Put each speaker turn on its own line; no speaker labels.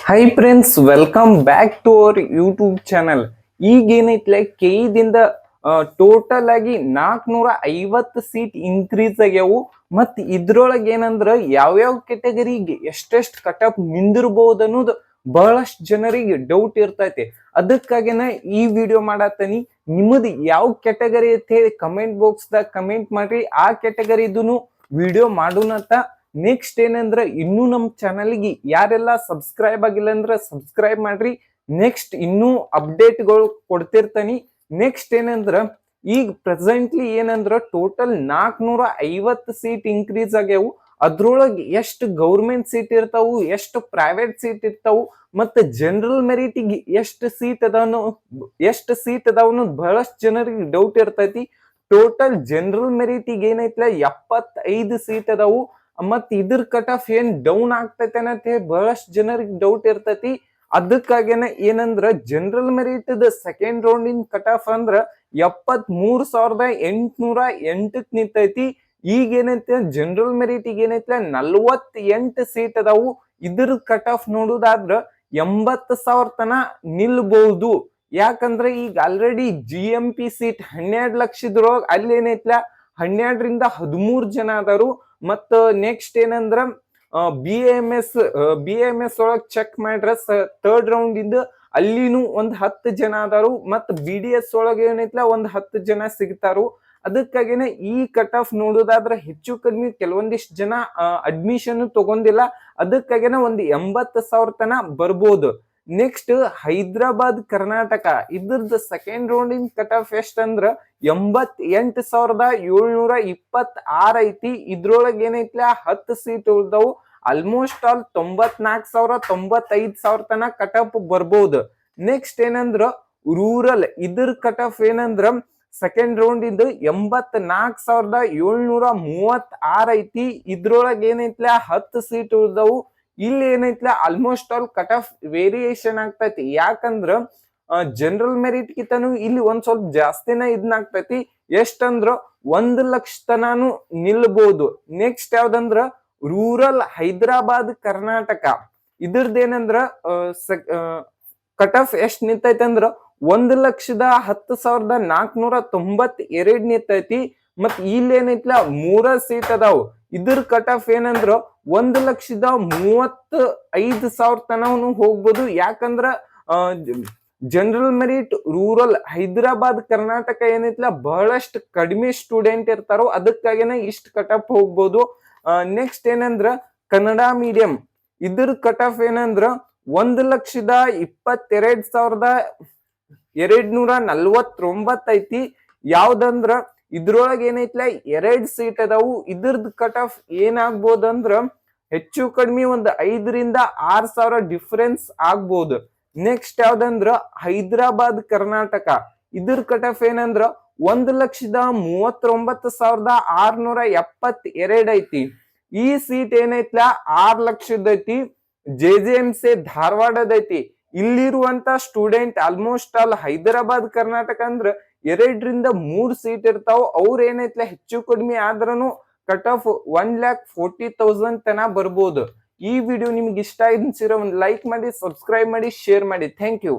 High friends, welcome back to our YouTube channel. ಈಗ ಏನೈತ್ಲೆ ಕೆಇದಿಂದ total ಆಗಿ 450 ಸೀಟ್ ಇನ್ಕ್ರೀಸ್ ಆಗ್ಯಾವು. ಮತ್ ಇದ್ರೊಳಗೆ ಏನಂದ್ರ ಯಾವ್ಯಾವ ಕೆಟಗರಿಗೆ ಎಷ್ಟೆಷ್ಟು ಕಟ್ ಆಫ್ ನಿಂದಿರ್ಬಹುದು ಅನ್ನೋದು ಬಹಳಷ್ಟು ಜನರಿಗೆ ಡೌಟ್ ಇರ್ತೈತಿ. ಅದಕ್ಕಾಗಿನ ಈ ವಿಡಿಯೋ ಮಾಡತ್ತನಿ. ನಿಮ್ಮದು ಯಾವ ಕೆಟಗರಿ ಅಂತ ಹೇಳಿ ಕಮೆಂಟ್ ಬಾಕ್ಸ್ ದಾಗ ಕಮೆಂಟ್ ಮಾಡ್ರಿ. ಆ ಕೆಟಗರಿದೂನು ವಿಡಿಯೋ ಮಾಡೋಣಂತ. ನೆಕ್ಸ್ಟ್ ಏನಂದ್ರ ಇನ್ನೂ ನಮ್ಮ ಚಾನಲ್ಗೆ ಯಾರೆಲ್ಲ ಸಬ್ಸ್ಕ್ರೈಬ್ ಆಗಿಲ್ಲ ಅಂದ್ರೆ ಸಬ್ಸ್ಕ್ರೈಬ್ ಮಾಡ್ರಿ. ನೆಕ್ಸ್ಟ್ ಇನ್ನೂ ಅಪ್ಡೇಟ್ಗಳು ಕೊಡ್ತಿರ್ತಾನಿ. ನೆಕ್ಸ್ಟ್ ಏನಂದ್ರ ಈಗ ಪ್ರೆಸೆಂಟ್ಲಿ ಏನಂದ್ರ ಟೋಟಲ್ 450 ಸೀಟ್ ಇನ್ಕ್ರೀಸ್ ಆಗ್ಯಾವು. ಅದ್ರೊಳಗೆ ಎಷ್ಟು ಗೌರ್ಮೆಂಟ್ ಸೀಟ್ ಇರ್ತಾವು, ಎಷ್ಟು ಪ್ರೈವೇಟ್ ಸೀಟ್ ಇರ್ತಾವು, ಮತ್ತೆ ಜನರಲ್ ಮೆರಿಟಿಗೆ ಎಷ್ಟು ಸೀಟ್ ಅದಾವನು ಬಹಳಷ್ಟು ಜನರಿಗೆ ಡೌಟ್ ಇರ್ತೈತಿ. ಟೋಟಲ್ ಜನರಲ್ ಮೆರಿಟಿಗೆ ಏನೈತ್ಲ 75 ಸೀಟ್ ಅದಾವು. ಮತ್ ಇದ್ರ ಕಟ್ ಆಫ್ ಏನ್ ಡೌನ್ ಆಗ್ತೈತೆ ಅಂತ ಹೇಳಿ ಬಹಳಷ್ಟು ಜನರಿಗೆ ಡೌಟ್ ಇರ್ತೈತಿ. ಅದಕ್ಕಾಗೇನ ಏನಂದ್ರ general merit second round in cut of ಅಂದ್ರ 73,808 ನಿಂತೈತಿ. ಈಗ ಏನೈತೆ ಜನರಲ್ ಮೆರಿಟ್ ಈಗ ಏನೈತೆ 48 ಸೀಟ್ ಅದಾವು. ಇದ್ರ ಕಟ್ ಆಫ್ ನೋಡುದಾದ್ರ 80,000 ತನ ನಿಲ್ಬಹುದು. ಯಾಕಂದ್ರೆ ಈಗ ಆಲ್ರೆಡಿ GMP ಸೀಟ್ 12 ಲಕ್ಷದೊಳಗ ಅಲ್ಲಿ ಏನೈತ್ಲ 12ರಿಂದ 13 ಜನ ಅದಾರು. ಮತ್ತ ನೆಕ್ಸ್ಟ್ ಏನಂದ್ರ BAMS ಒಳಗ್ ಚೆಕ್ ಮಾಡ್ರ ಥರ್ಡ್ ರೌಂಡ್ ಇಂದ ಅಲ್ಲಿನೂ ಒಂದ್ 10 ಜನ ಅದಾರು. ಮತ್ BDS ಒಳಗೆ ಏನೈತ್ಲ ಒಂದ್ 10 ಜನ ಸಿಗ್ತಾರು. ಅದಕ್ಕಾಗಿನ ಈ ಕಟ್ ಆಫ್ ನೋಡೋದಾದ್ರ ಹೆಚ್ಚು ಕಡಿಮೆ ಕೆಲವೊಂದಿಷ್ಟು ಜನ ಅಡ್ಮಿಷನ್ ತಗೊಂಡಿಲ್ಲ. ಅದಕ್ಕಾಗಿನ ಒಂದ್ 80,000 ತನ ಬರ್ಬೋದು. ನೆಕ್ಸ್ಟ್ ಹೈದರಾಬಾದ್ ಕರ್ನಾಟಕ ಇದ್ರದ್ದು second round in cut off ಎಷ್ಟ್ ಅಂದ್ರ 88,726 ಐತಿ. ಇದ್ರೊಳಗೆ ಏನೈತ್ಲ 10 ಸೀಟ್ ಉಳ್ದವು. ಆಲ್ಮೋಸ್ಟ್ ಆಲ್ 94,000 95,000 ತನ ಕಟ್ ಆಫ್ ಬರ್ಬೋದು. ನೆಕ್ಸ್ಟ್ ಏನಂದ್ರ ರೂರಲ್ ಇದ್ರ ಕಟ್ ಆಫ್ ಏನಂದ್ರ ಸೆಕೆಂಡ್ ರೌಂಡ್ ಇದು 84,736 ಐತಿ. ಇದ್ರೊಳಗೆ ಏನೈತ್ಲ 10 ಸೀಟ್ ಉಳ್ದವು. ಇಲ್ಲಿ ಏನೈತ್ಲ almost all cut off variation ಆಗ್ತೈತಿ. ಯಾಕಂದ್ರ ಜನರಲ್ ಮೆರಿಟ್ ಕಿಂತನೂ ಇಲ್ಲಿ ಒಂದ್ ಸ್ವಲ್ಪ ಜಾಸ್ತಿನ ಆಗ್ತೈತಿ. ಎಷ್ಟಂದ್ರ 1 ಲಕ್ಷ ತನಾನು ನಿಲ್ಬಹುದು. ನೆಕ್ಸ್ಟ್ ಯಾವ್ದಂದ್ರ ರೂರಲ್ ಹೈದರಾಬಾದ್ ಕರ್ನಾಟಕ ಇದ್ರದ್ದೇನಂದ್ರ ಕಟ್ ಆಫ್ ಎಷ್ಟ್ ನಿಂತೈತಿ ಅಂದ್ರ 1,10,492 ನಿಂತೈತಿ. ಮತ್ ಇಲ್ಲಿ ಏನೈತ್ಲ 3 ಸೀಟ್ ಅದಾವು. ಇದ್ರ ಕಟ್ ಆಫ್ ಏನಂದ್ರ 1,35,000 ತನವನು ಹೋಗ್ಬೋದು. ಯಾಕಂದ್ರ general merit rural Hyderabad Karnataka ಏನೈತ್ಲ ಬಹಳಷ್ಟು ಕಡಿಮೆ ಸ್ಟೂಡೆಂಟ್ ಇರ್ತಾರೋ. ಅದಕ್ಕಾಗಿನ ಇಷ್ಟ ಕಟ್ ಆಫ್ ಹೋಗ್ಬೋದು. ನೆಕ್ಸ್ಟ್ ಏನಂದ್ರ ಕನ್ನಡ ಮೀಡಿಯಂ ಇದ್ರ ಕಟ್ ಆಫ್ ಏನಂದ್ರ 1,22,249 ಐತಿ. ಯಾವ್ದಂದ್ರ ಇದ್ರೊಳಗೆ ಏನೈತ್ಲ 2 ಸೀಟ್ ಅದಾವು. ಇದ್ರದ್ ಕಟ್ ಆಫ್ ಏನಾಗ್ಬೋದಂದ್ರ ಹೆಚ್ಚು ಕಡಿಮೆ ಒಂದ್ 5,000 to 6,000 ಡಿಫರೆನ್ಸ್ ಆಗ್ಬೋದು. ನೆಕ್ಸ್ಟ್ ಯಾವ್ದಂದ್ರ ಹೈದರಾಬಾದ್ ಕರ್ನಾಟಕ ಇದ್ರ ಕಟ್ ಆಫ್ ಏನಂದ್ರ 1,39,672 ಐತಿ. ಈ ಸೀಟ್ ಏನೈತ್ಲ 6 ಲಕ್ಷದ ಐತಿ. JJMC ಧಾರವಾಡದೈತಿ. ಇಲ್ಲಿರುವಂತ student almost all Hyderabad Karnataka ಅಂದ್ರ 2ರಿಂದ 3 ಸೀಟ್ ಇರ್ತಾವ. ಅವ್ರ ಏನೈತ್ಲ ಹೆಚ್ಚು ಕಡಿಮೆ ಆದ್ರೂ ಕಟ್ ಆಫ್ 1,40,000 ತನ ಬರ್ಬೋದು. ಈ ವಿಡಿಯೋ ನಿಮ್ಗೆ ಇಷ್ಟ ಅನ್ಸಿರೋ ಒಂದು ಲೈಕ್ ಮಾಡಿ, ಸಬ್ಸ್ಕ್ರೈಬ್ ಮಾಡಿ, ಶೇರ್ ಮಾಡಿ. Thank you.